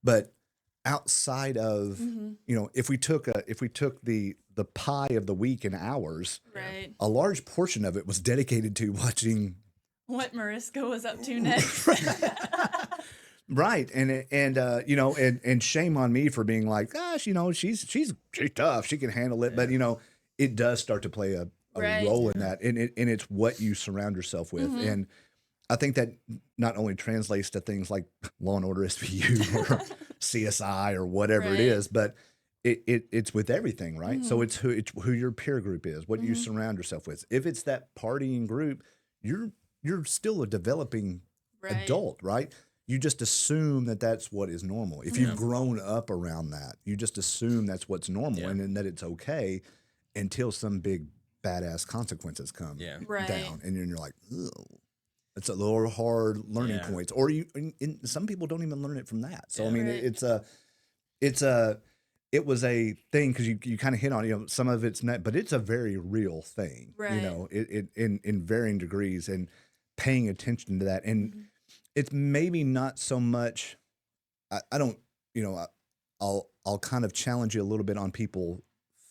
But outside of, if we took the pie of the week in hours, Right. a large portion of it was dedicated to watching What Mariska was up to next. right. And shame on me for being like, gosh, she's tough, she can handle it. But it does start to play a Right. role in that, and it's what you surround yourself with. And I think that not only translates to things like Law and Order SVU or CSI or whatever it Right. is, but it's with everything, right? So it's who your peer group is, what you surround yourself with. If it's that partying group, you're still a developing Right. adult, right? You just assume that that's what is normal. If you've grown up around that, you just assume that's what's normal, and that it's okay until some big badass consequences come Right. down, and you're like, ugh. It's a little hard learning points, or and some people don't even learn it from that. So I mean, Right. it was a thing because you kind of hit on some of it's not, but it's a very real thing. Right. It in varying degrees, and paying attention to that, and it's maybe not so much. I don't I'll kind of challenge you a little bit on people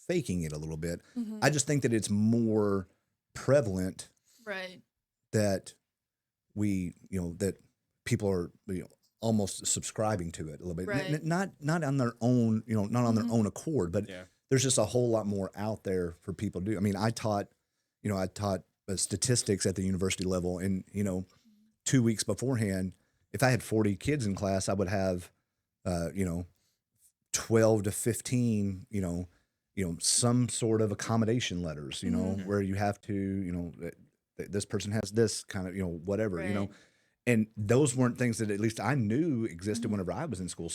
faking it a little bit. I just think that it's more prevalent Right. that that people are almost subscribing to it a little bit. Right. Not on their own, not on their own accord, but there's just a whole lot more out there for people to do. I mean, I taught statistics at the university level, and 2 weeks beforehand, if I had 40 kids in class, I would have 12 to 15, some sort of accommodation letters, where you have to, this person has this kind of, whatever, Right. and those weren't things that at least I knew existed whenever I was in school.